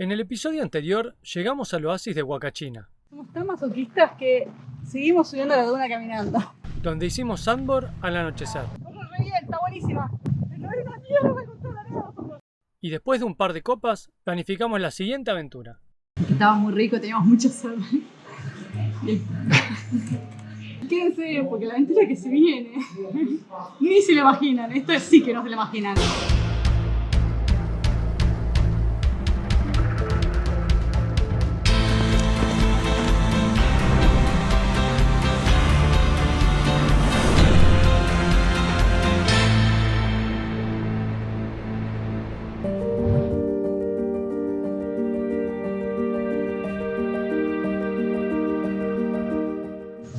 En el episodio anterior llegamos al oasis de Huacachina, Somos tan masoquistas que seguimos subiendo la duna caminando. donde hicimos sandboard al anochecer. Corre re bien, está buenísima. Pero hay una mierda con toda la arena. Y después de un par de copas, planificamos la siguiente aventura. Estaba muy rico, teníamos mucha sed. Quédense, porque la aventura que se viene, ni se lo imaginan. Esto sí que no se lo imaginan.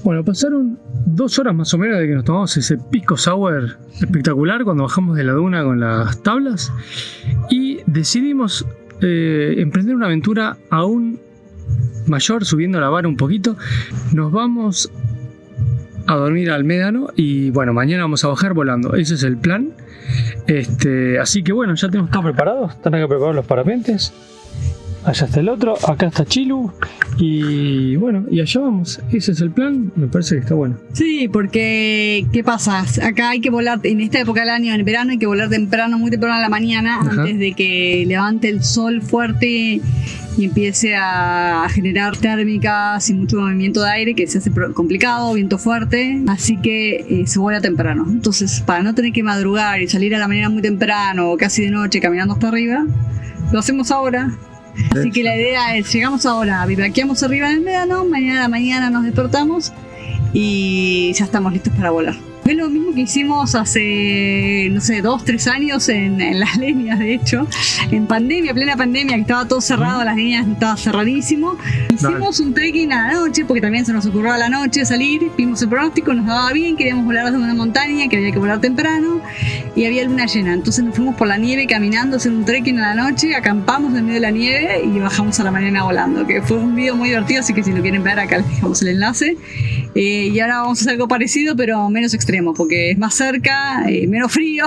Bueno, pasaron 2 horas más o menos de que nos tomamos ese pisco sour espectacular cuando bajamos de la duna con las tablas y decidimos emprender una aventura aún mayor, subiendo la vara un poquito. Nos vamos a dormir al médano y bueno, mañana vamos a bajar volando. Ese es el plan. Así que bueno, ya tenemos todo preparado. Están acá preparados los parapentes. Allá está el otro, acá está Chilu y bueno, y allá vamos. Ese es el plan, me parece que está bueno. Sí, porque ¿qué pasa? Acá hay que volar, en esta época del año, en verano, hay que volar temprano, muy temprano a la mañana. Ajá. Antes de que levante el sol fuerte y empiece a generar térmicas y mucho movimiento de aire, que se hace complicado, viento fuerte, así que se vuela temprano. Entonces, para no tener que madrugar y salir a la mañana muy temprano o casi de noche caminando hasta arriba, lo hacemos ahora. Así que la idea es, llegamos ahora, bivouaqueamos arriba en el médano, mañana a la mañana nos despertamos y ya estamos listos para volar. Es lo mismo que hicimos hace, no sé, 2-3 años en las líneas, de hecho, en pandemia, plena pandemia, que estaba todo cerrado, las líneas estaba cerradísimo. Hicimos un trekking a la noche, porque también se nos ocurrió a la noche salir, vimos el pronóstico, nos daba bien, queríamos volar desde una montaña, que había que volar temprano, y había luna llena. Entonces nos fuimos por la nieve caminando, hacer un trekking a la noche, acampamos en medio de la nieve y bajamos a la mañana volando, que fue un video muy divertido, así que si lo quieren ver acá les dejamos el enlace. Y ahora vamos a hacer algo parecido, pero menos extremo, porque es más cerca, menos frío.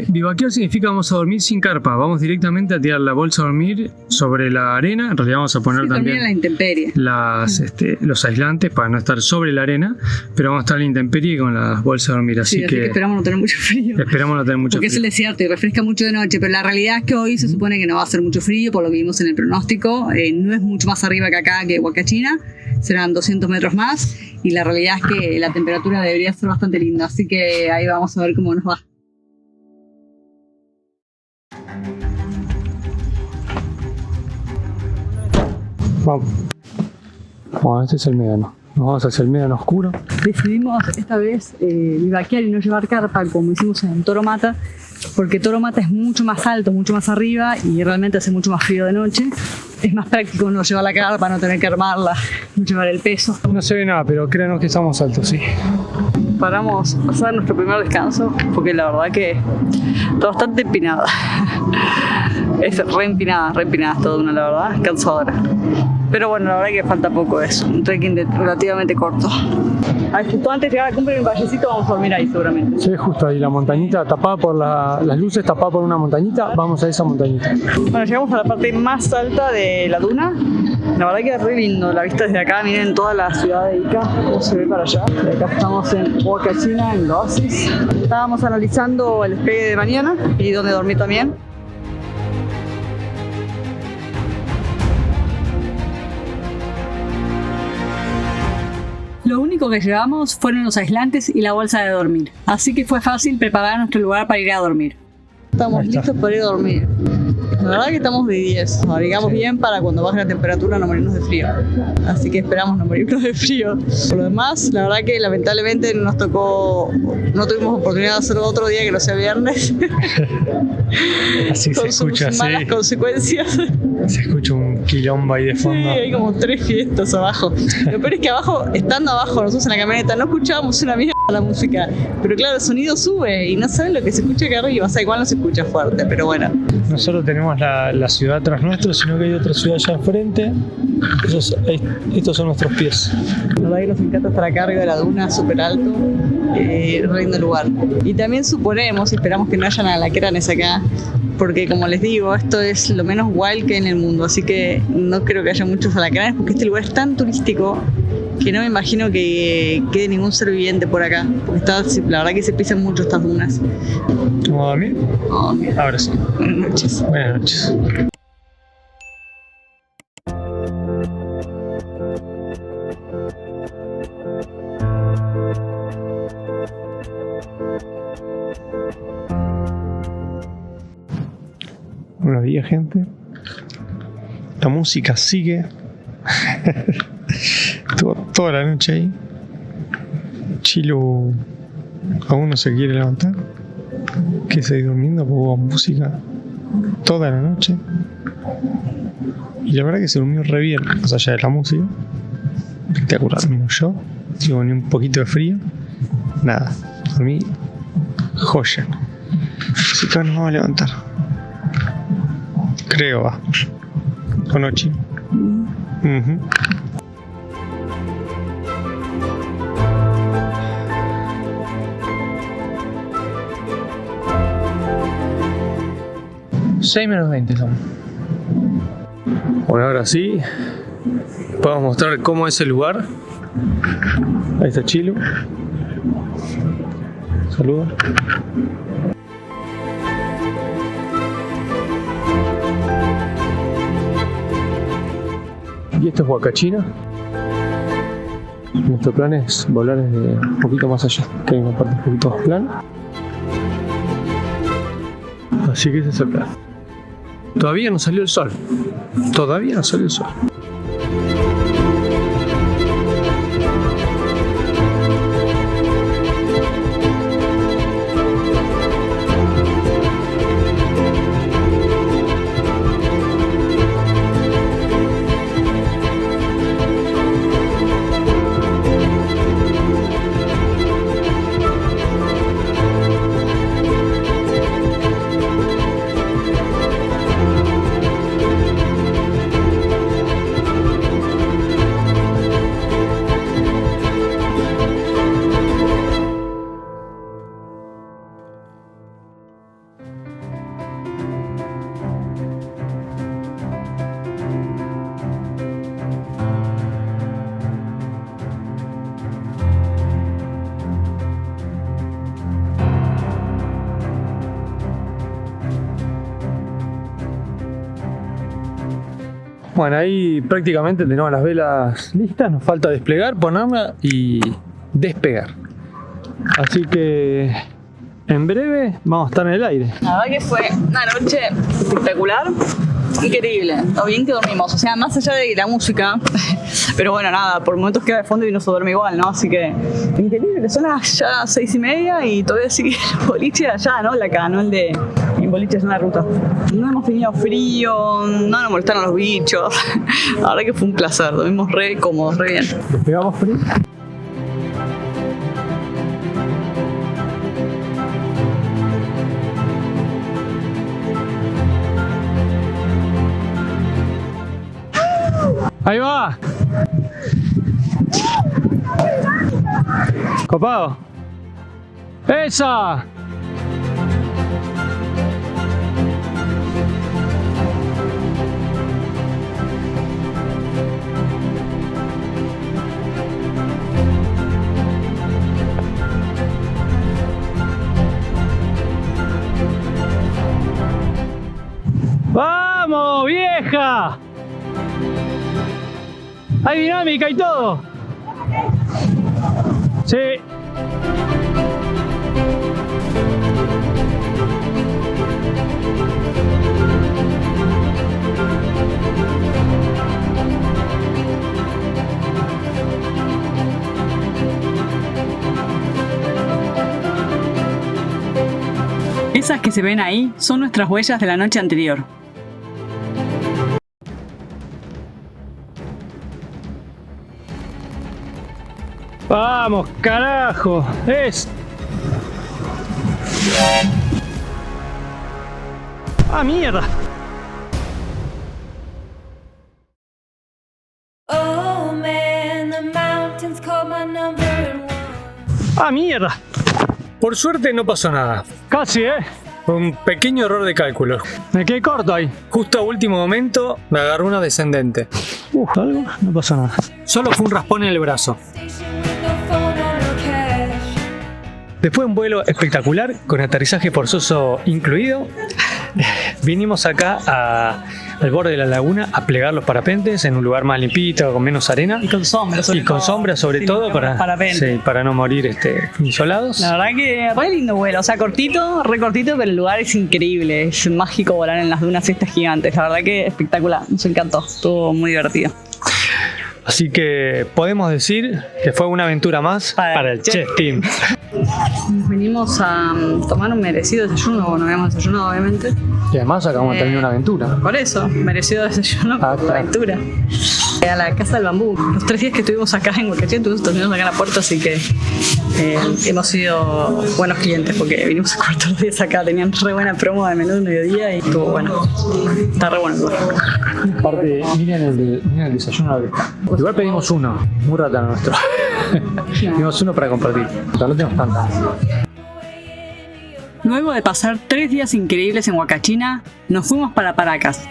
Bivouaquear significa vamos a dormir sin carpa, vamos directamente a tirar la bolsa a dormir sobre la arena. En realidad vamos a poner también en la intemperie. Los aislantes para no estar sobre la arena, pero vamos a estar en la intemperie con las bolsas a dormir, así que esperamos no tener mucho frío. Esperamos no tener mucho porque frío. Es el desierto y refresca mucho de noche, pero la realidad es que hoy se supone que no va a hacer mucho frío, por lo que vimos en el pronóstico. No es mucho más arriba que acá, que Huacachina, serán 200 metros más, y la realidad es que la temperatura debería ser bastante linda, así que ahí vamos a ver cómo nos va. Vamos. Bueno, este es el médano. Nos vamos hacia el médano oscuro. Decidimos esta vez bivouaquear y no llevar carpa como hicimos en Toro Mata, porque Toro Mata es mucho más alto, mucho más arriba y realmente hace mucho más frío de noche. Es más práctico no llevar la carpa, no tener que armarla, no llevar el peso. No se ve nada, pero créanos que estamos altos, sí. Paramos a hacer nuestro primer descanso, porque la verdad que está bastante empinada. Es re empinada toda una, la verdad, cansadora. Pero bueno, la verdad que falta poco, es un trekking relativamente corto. Justo antes de llegar a la cumbre en un vallecito vamos a dormir ahí seguramente. Sí, justo ahí, la montañita tapada por las luces, tapada por una montañita, vamos a esa montañita. Bueno, llegamos a la parte más alta de la duna. La verdad que es re lindo la vista desde acá, miren toda la ciudad de Ica, cómo se ve para allá. Y acá estamos en Huacachina, en el oasis. Estábamos analizando el despegue de mañana y dónde dormir también. Lo único que llevamos fueron los aislantes y la bolsa de dormir, así que fue fácil preparar nuestro lugar para ir a dormir. Estamos listos para ir a dormir. La verdad que estamos de 10, nos abrigamos bien para cuando baje la temperatura no morirnos de frío. Así que esperamos no morirnos de frío. Por lo demás, la verdad que lamentablemente no tuvimos oportunidad de hacerlo otro día que no sea viernes. Así se escucha, con sus malas consecuencias. Se escucha un quilombo ahí de fondo. Sí, hay como 3 fiestas abajo. Lo peor es que estando abajo nosotros en la camioneta, no escuchábamos una mierda la música. Pero claro, el sonido sube y no saben lo que se escucha acá arriba. O sea, igual no se escucha fuerte, pero bueno. solo tenemos la ciudad tras nuestro, sino que hay otra ciudad allá enfrente. Estos son nuestros pies. La verdad que nos encanta estar acá arriba de la duna, súper alto, re lindo lugar. Y también suponemos, esperamos que no hayan alacranes acá, porque como les digo, esto es lo menos wild que hay en el mundo, así que no creo que haya muchos alacranes, porque este lugar es tan turístico que no me imagino que quede ningún ser viviente por acá, porque la verdad que se pisan mucho estas dunas. ¿Vamos a dormir? Oh, ahora sí. Buenas noches. Buenas noches. Buenos días, gente. La música sigue. Estuvo toda la noche ahí. Chilo aún no se quiere levantar. Que se durmiendo porque hubo música toda la noche. Y la verdad que se durmió re bien, más allá de la música. Espectacular, menos yo. Digo, ni un poquito de frío. Nada, dormí joya. Así que ahora nos vamos a levantar. Creo, va. ¿O no, Chino? Uh-huh. (6:20) son. Bueno, ahora sí podemos mostrar cómo es el lugar. Ahí está Chilo. Saluda. Y esto es Huacachina. Nuestro plan es volar desde un poquito más allá, que hay una parte un poquito más plana. Así que ese es el plan. Todavía no salió el sol. Todavía no salió el sol. Bueno, ahí prácticamente tenemos las velas listas, nos falta desplegar, ponerla y despegar. Así que en breve vamos a estar en el aire. La verdad que fue una noche espectacular, increíble, lo bien que dormimos, o sea, más allá de la música, pero bueno, nada, por momentos queda de fondo y no se duerme igual, ¿no? Así que increíble, son las ya 6:30 y todavía sigue el boliche de allá, ¿no? Acá, no el de boliche en la ruta. No hemos tenido frío, no nos molestaron los bichos, la verdad que fue un placer, dormimos re cómodos, re bien. ¿Despegamos frío? Ahí va. Copado. Esa. ¡Vamos, vieja! Hay dinámica y todo. Sí. Esas que se ven ahí son nuestras huellas de la noche anterior. Vamos, carajo. Es. ¡Ah, mierda! Oh man, the mountains call my number one. ¡Ah, mierda! Por suerte no pasó nada. Casi, Un pequeño error de cálculo. Me quedé corto ahí. Justo a último momento me agarró una descendente. Algo, no pasó nada. Solo fue un raspón en el brazo. Después de un vuelo espectacular, con aterrizaje forzoso incluido, vinimos acá al borde de la laguna a plegar los parapentes en un lugar más limpito, con menos arena. Y con sombra, sobre todo para no morir insolados. La verdad que re lindo vuelo, o sea, cortito, re cortito, pero el lugar es increíble. Es mágico volar en las dunas estas gigantes. La verdad que espectacular, nos encantó, estuvo muy divertido. Así que podemos decir que fue una aventura más para el Chess Team. Venimos a tomar un merecido desayuno, no habíamos desayunado obviamente. Y además acabamos de terminar una aventura. Por eso, merecido desayuno, claro. aventura. A la Casa del Bambú. Los 3 días que estuvimos acá en Huacachina, estuvimos acá en la puerta, así que hemos sido buenos clientes porque vinimos a comer todos los días acá. Tenían re buena promo de menú de mediodía y estuvo bueno. Está re bueno el lugar. Aparte, miren el desayuno de acá. Igual pedimos uno, muy ratano nuestro. Pedimos uno para compartir, pero no tenemos tanto. Luego de pasar 3 días increíbles en Huacachina, nos fuimos para Paracas.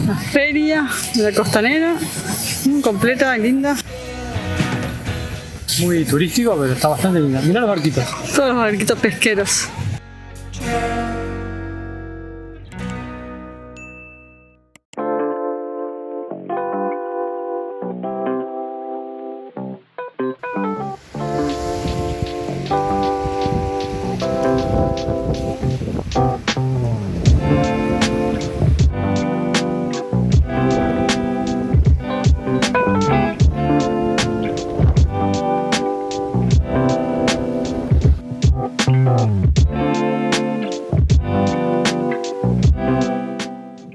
La feria de la Costanera, muy completa, linda. Muy turístico, pero está bastante linda. Mirá los barquitos. Todos los barquitos pesqueros.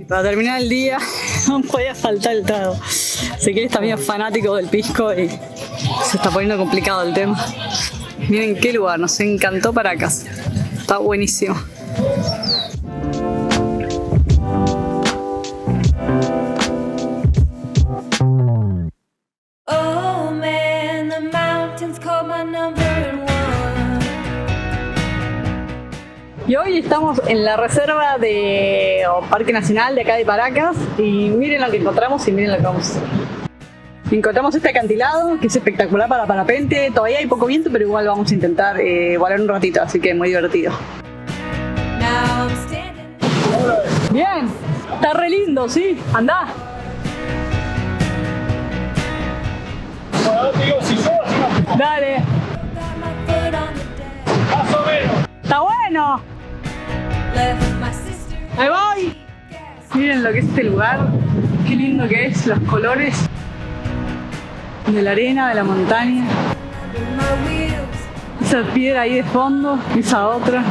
Para terminar el día no podía faltar el trago. Sé que eres también fanático del pisco y se está poniendo complicado el tema. Miren qué lugar, nos encantó Paracas. Está buenísimo. Oh man, the mountains call my number one. Y hoy estamos en la reserva o Parque Nacional de acá de Paracas y miren lo que encontramos y miren lo que vamos a hacer. Encontramos este acantilado que es espectacular para parapente, todavía hay poco viento pero igual vamos a intentar volar un ratito, así que muy divertido. Now I'm standing. Bien, está re lindo, sí, andá. Dale, Got my foot on the deck. está bueno. Left my sister. Ahí voy. Miren lo que es este lugar, qué lindo que es, los colores de la arena, de la montaña. In my wheels. Esa piedra ahí de fondo, esa otra.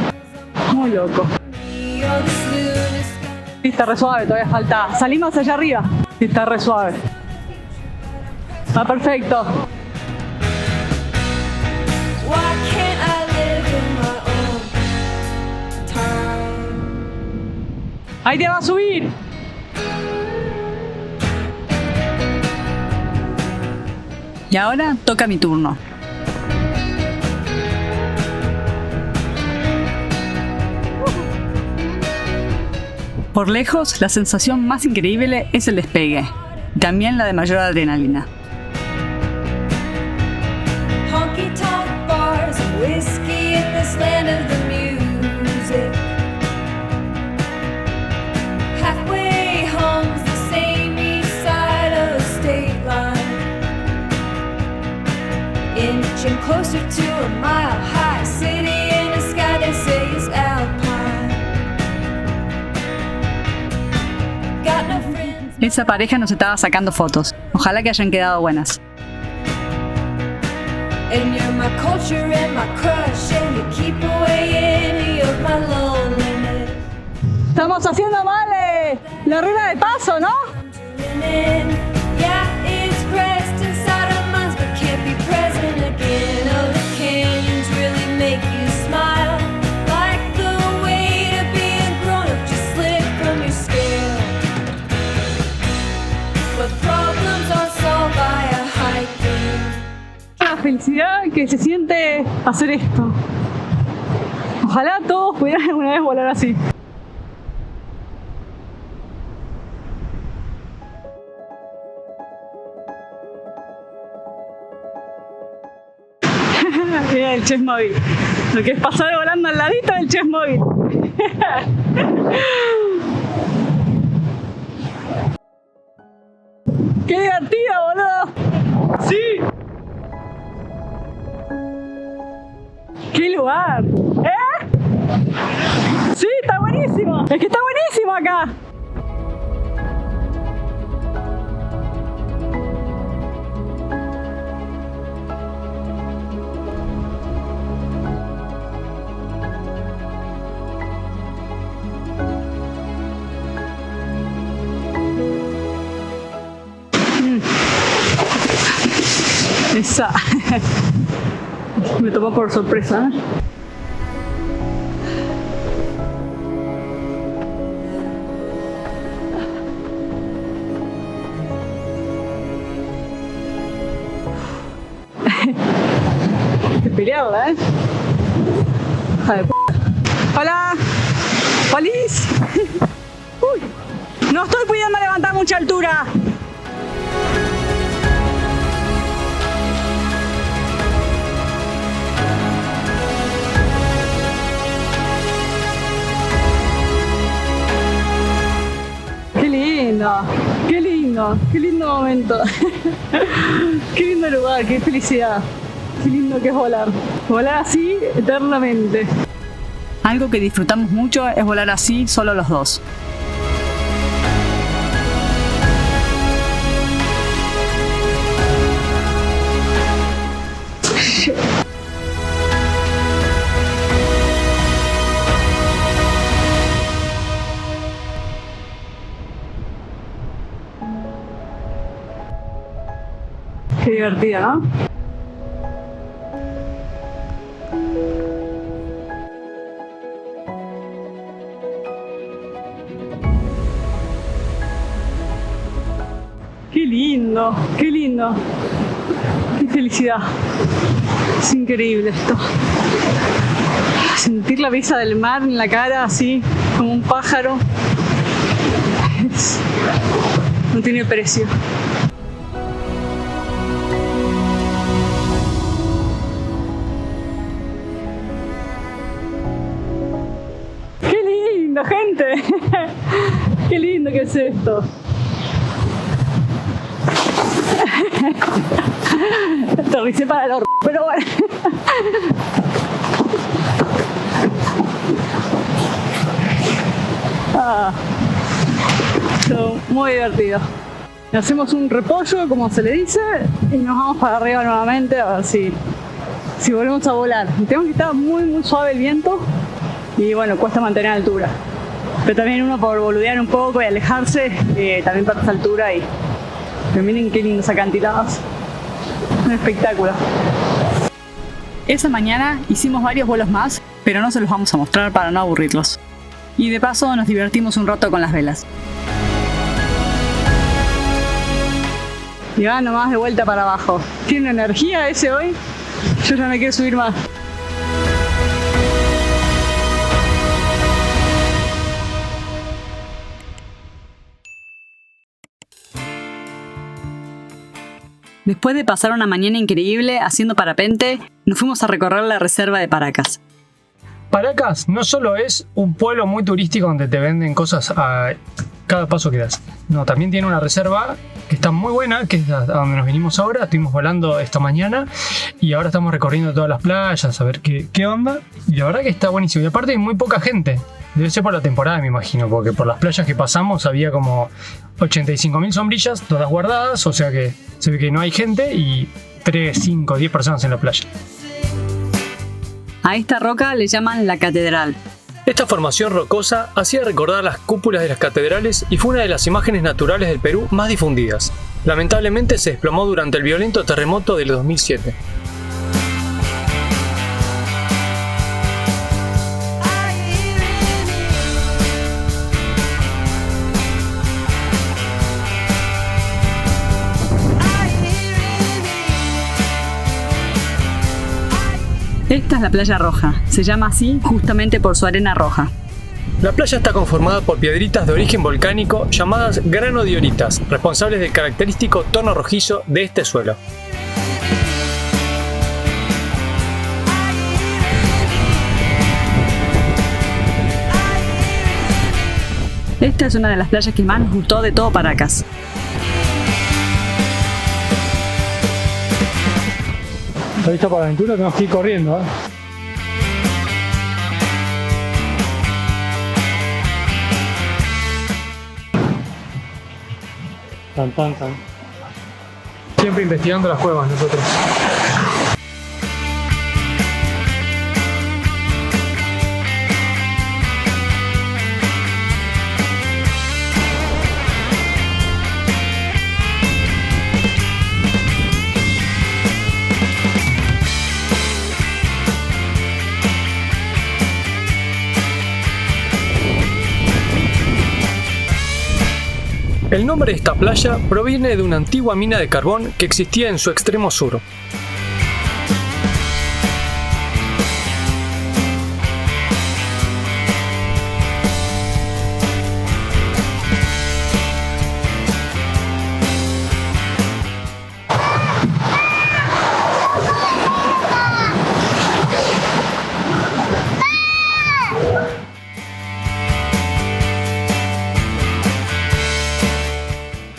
Muy loco. Me on the lunar sky. Sí, está re suave, todavía falta. Salimos allá arriba. Sí, está re suave. Está perfecto. Why can't I live in my own time? Ahí te va a subir. Y ahora toca mi turno. Por lejos, la sensación más increíble es el despegue. También la de mayor adrenalina. Honky tonk bars and whiskey in this land of the music. Halfway home's the same east side of a state line. Inching closer to a mile high city in a sky they say is alpine. Got no friends. Esa pareja nos estaba sacando fotos. Ojalá que hayan quedado buenas. And you're my culture and my crush, and you keep away any of my loneliness. Estamos haciendo mal la rueda de paso, ¿no? Yeah, it's pressed felicidad que se siente hacer esto. Ojalá todos pudieran alguna vez volar así. Mira el Chessmobile. Lo que es pasar volando al ladito del Chessmobile. ¡Qué divertido, boludo! ¡Sí! ¡Qué lugar! ¿Eh? ¡Sí, está buenísimo! ¡Es que está buenísimo acá! Esa. Me tomó por sorpresa. Hay que pelearla, Hija de p***. Hola. ¡Polis! Uy. No estoy pudiendo levantar mucha altura. Qué lindo momento. Qué lindo lugar, qué felicidad. Qué lindo que es volar. Volar así eternamente. Algo que disfrutamos mucho es volar así, solo los dos. Qué divertido, ¿no? Qué lindo, qué lindo. Qué felicidad. Es increíble esto. Sentir la brisa del mar en la cara así, como un pájaro. No tiene precio. Gente, qué lindo que es esto. Aterricé para el horno, pero bueno. Muy divertido. Hacemos un repollo, como se le dice, y nos vamos para arriba nuevamente a ver si volvemos a volar. Tenemos que estar muy suave el viento. Y bueno, cuesta mantener altura. Pero también uno por boludear un poco y alejarse, también pierde altura y... Pero miren qué lindos acantilados. Un espectáculo. Esa mañana hicimos varios vuelos más, pero no se los vamos a mostrar para no aburrirlos. Y de paso nos divertimos un rato con las velas. Y va nomás de vuelta para abajo. ¿Tiene energía ese hoy? Yo ya me quiero subir más. Después de pasar una mañana increíble haciendo parapente, nos fuimos a recorrer la reserva de Paracas. Paracas no solo es un pueblo muy turístico donde te venden cosas a cada paso que das. No, también tiene una reserva que está muy buena, que es a donde nos vinimos ahora. Estuvimos volando esta mañana y ahora estamos recorriendo todas las playas a ver qué onda. Y la verdad que está buenísimo. Y aparte hay muy poca gente. Debe ser por la temporada, me imagino, porque por las playas que pasamos había como 85.000 sombrillas, todas guardadas, o sea que se ve que no hay gente y 3, 5, 10 personas en la playa. A esta roca le llaman la catedral. Esta formación rocosa hacía recordar las cúpulas de las catedrales y fue una de las imágenes naturales del Perú más difundidas. Lamentablemente se desplomó durante el violento terremoto del 2007. Esta es la Playa Roja. Se llama así justamente por su arena roja. La playa está conformada por piedritas de origen volcánico llamadas granodioritas, responsables del característico tono rojizo de este suelo. Esta es una de las playas que más nos gustó de todo Paracas. ¿Está lista para la aventura? Tenemos que ir corriendo, ¿eh? Tan. Siempre investigando las cuevas nosotros. El nombre de esta playa proviene de una antigua mina de carbón que existía en su extremo sur.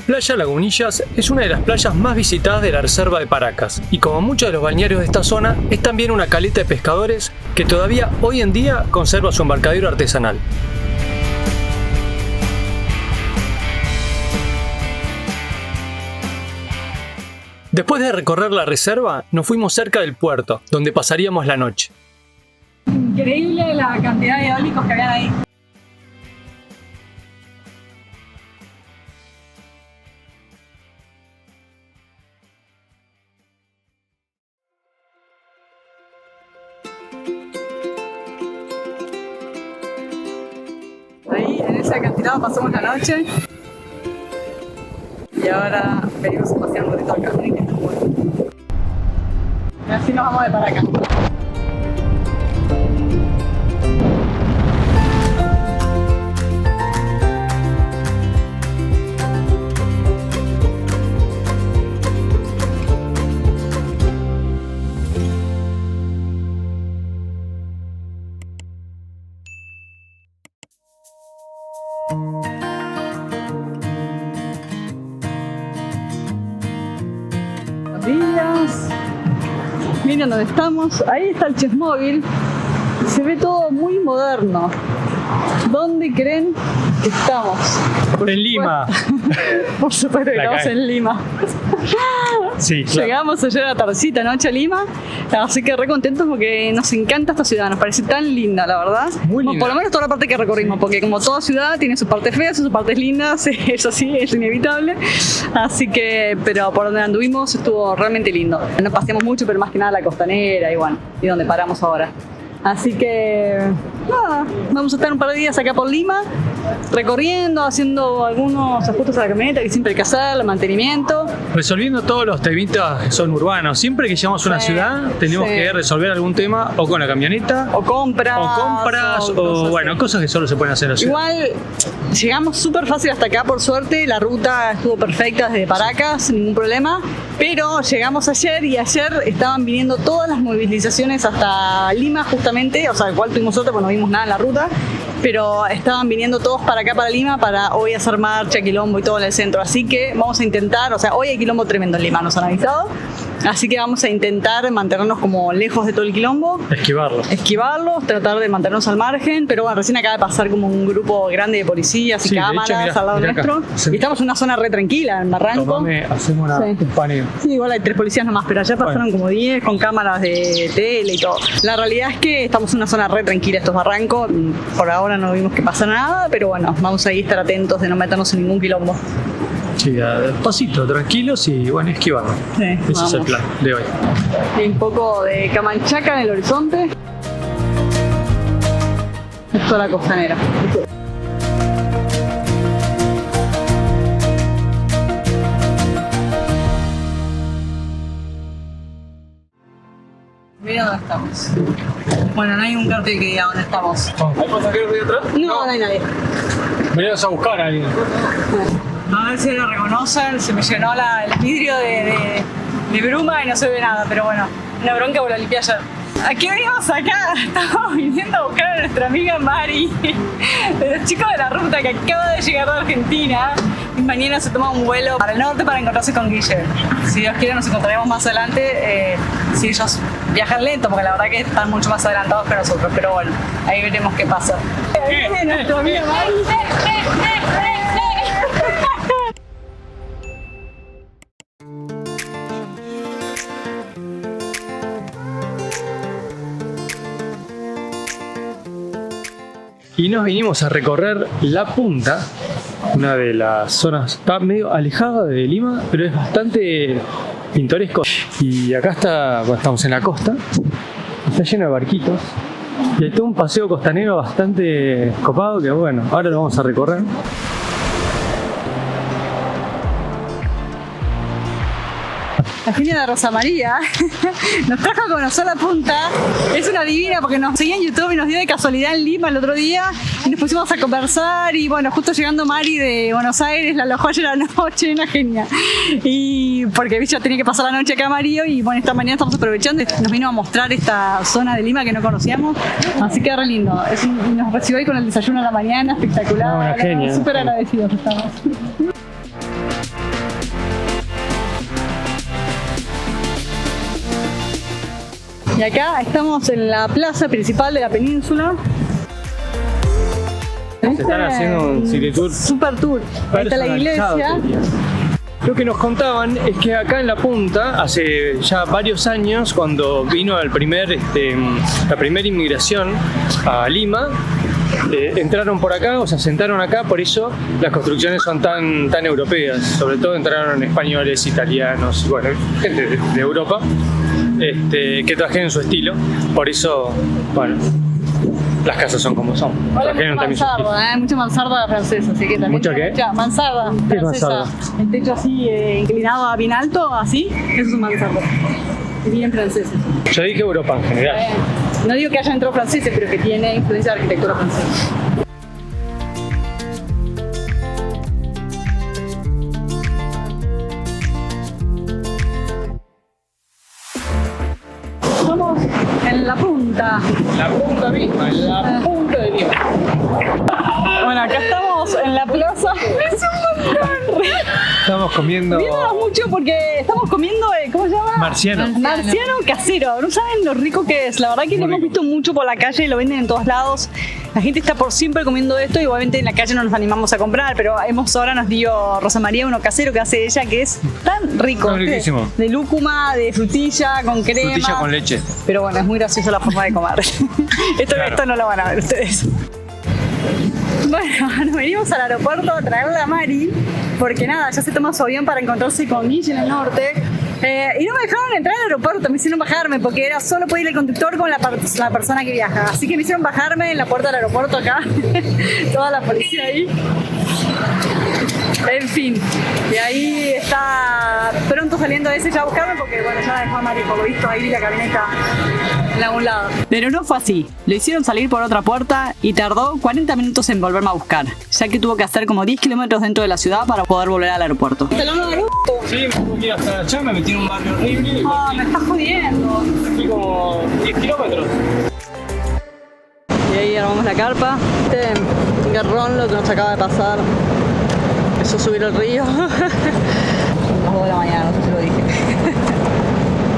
Playa Lagunillas es una de las playas más visitadas de la reserva de Paracas y como muchos de los balnearios de esta zona es también una caleta de pescadores que todavía hoy en día conserva su embarcadero artesanal. Después de recorrer la reserva nos fuimos cerca del puerto donde pasaríamos la noche. Increíble la cantidad de eólicos que había ahí. Ahí en ese acantilado pasamos la noche y ahora venimos a pasear un ratito acá. Que está bueno. Y así nos vamos de Paracas. Días. Miren dónde estamos. Ahí está el Chessmóvil. Se ve todo muy moderno. ¿Dónde creen que estamos? En Lima. Por supuesto que La estamos cae. en Lima. Sí, claro. Llegamos ayer a la tardecita noche a Lima, así que re contentos porque nos encanta esta ciudad, nos parece tan linda, la verdad. Muy linda. Por lo menos toda la parte que recorrimos, porque como toda ciudad tiene sus partes feas y sus partes lindas, eso sí, es inevitable. Así que, pero por donde anduvimos estuvo realmente lindo. Nos paseamos mucho, pero más que nada la costanera y bueno, y donde paramos ahora. Así que, nada, vamos a estar un par de días acá por Lima, recorriendo, haciendo algunos ajustes a la camioneta que siempre hay que hacer, el mantenimiento. Resolviendo todos los temitas que son urbanos. Siempre que llegamos a una Sí, ciudad tenemos sí. que resolver algún tema o con la camioneta O compras. o cosas bueno, así. cosas que solo se pueden hacer así. Igual llegamos súper fácil hasta acá, por suerte. La ruta estuvo perfecta desde Paracas, sin ningún problema. Pero llegamos ayer y ayer estaban viniendo todas las movilizaciones hasta Lima, justamente. O sea, igual tuvimos suerte porque no vimos nada en la ruta. Pero estaban viniendo todos para acá, para Lima, para hoy hacer marcha, quilombo y todo en el centro. Así que vamos a intentar, o sea, hoy hay quilombo tremendo en Lima, nos han avisado. Así que vamos a intentar mantenernos como lejos de todo el quilombo. Esquivarlos, tratar de mantenernos al margen, pero bueno, recién acaba de pasar como un grupo grande de policías y Sí, de hecho, cámaras mirá, al lado mirá acá. nuestro. Sí. Y estamos en una zona re tranquila, en Barranco. Hacemos Sí. un paneo. Sí, igual hay 3 policías nomás, pero allá pasaron como 10 con cámaras de tele y todo. La realidad es que estamos en una zona re tranquila, esto es Barranco. Por ahora no vimos que pasa nada, pero bueno, vamos a estar atentos de no meternos en ningún quilombo. Sí, despacito, tranquilos y bueno, esquivarlo. Sí, Ese es el vamos. plan de hoy. Hay un poco de Camanchaca en el horizonte. Esto es la costanera. Mira dónde estamos. Bueno, no hay un cartel que diga dónde estamos. ¿Hay pasajeros de atrás? No hay nadie. Venimos a buscar a alguien. A ver si lo reconocen, se me llenó el vidrio de bruma y no se ve nada, pero bueno, una bronca por la limpié ayer. ¿A qué venimos acá? Estamos viniendo a buscar a nuestra amiga Mari, de los chicos de la ruta que acaba de llegar de Argentina. Y mañana se toma un vuelo para el norte para encontrarse con Guille. Si Dios quiere nos encontraremos más adelante, si ellos viajan lento, porque la verdad que están mucho más adelantados que nosotros, pero bueno, ahí veremos qué pasa. Ahí viene nuestra amiga Mari. Y nos vinimos a recorrer La Punta, una de las zonas, está medio alejada de Lima, pero es bastante pintoresco. Y acá estamos en la costa, está lleno de barquitos. Y hay todo un paseo costanero bastante copado que bueno, ahora lo vamos a recorrer. La genia de Rosa María nos trajo a conocer La Punta. Es una divina porque nos seguía en YouTube y nos dio de casualidad en Lima el otro día y nos pusimos a conversar y bueno, justo llegando Mari de Buenos Aires la alojó ayer a la noche, una genia. Y porque ella tenía que pasar la noche acá a Mario y bueno, esta mañana estamos aprovechando, nos vino a mostrar esta zona de Lima que no conocíamos, así que re lindo. Nos recibió ahí con el desayuno a la mañana, espectacular. Una genia. Súper agradecidos estamos. Y acá estamos en la plaza principal de la península. Se están haciendo un city tour Super tour. Ahí está la iglesia. Lo que nos contaban es que acá en La Punta, hace ya varios años, cuando vino la primera inmigración a Lima, entraron por acá o se asentaron acá, por eso las construcciones son tan europeas. Sobre todo entraron españoles, italianos, bueno, gente de Europa. Que trajeron su estilo, por eso, bueno, las casas son como son. Hola, Trajeron mucha también su estilo. mansarda, mucha mansarda francesa, así que también. ¿Mucha qué? Mucha mansarda ¿Qué es francesa. mansarda? El techo así inclinado a bien alto, así, eso es un mansarda. Bien francés. Yo dije Europa en general. No digo que haya entrado franceses, pero que tiene influencia de arquitectura francesa. Estamos en La Punta. La punta misma, la punta de Lima. Bueno, acá estamos en la plaza. Es un montón. Estamos comiendo Viéndonos mucho porque estamos comiendo, ¿cómo se llama? marciano. Marciano casero. No saben lo rico que es. La verdad que lo hemos visto mucho por la calle y lo venden en todos lados. La gente está por siempre comiendo esto. Igualmente en la calle no nos animamos a comprar, pero ahora nos dio Rosa María uno casero que hace ella que es tan rico. Está riquísimo. De lúcuma, de frutilla, con crema. Frutilla con leche. Pero bueno, es muy graciosa la forma de comer. Esto no lo van a ver ustedes. Bueno, nos venimos al aeropuerto a traerle a Mari, porque nada, ya se toma su avión para encontrarse con Guille en el norte. Y no me dejaron entrar al aeropuerto, me hicieron bajarme, porque era solo puede ir el conductor con la persona que viaja. Así que me hicieron bajarme en la puerta del aeropuerto acá, toda la policía ahí. En fin, y ahí está pronto saliendo ese ya a buscarme porque bueno, ya dejó a Mari por lo visto ahí la camioneta en algún lado. Pero no fue así, lo hicieron salir por otra puerta y tardó 40 minutos en volverme a buscar, ya que tuvo que hacer como 10 kilómetros dentro de la ciudad para poder volver al aeropuerto. Sí, me tuve que ir hasta allá, me metí en un barrio horrible. Ah, me estás jodiendo. Fui como 10 kilómetros. Y ahí armamos la carpa. Este garrón lo que nos acaba de pasar. Eso subir el río.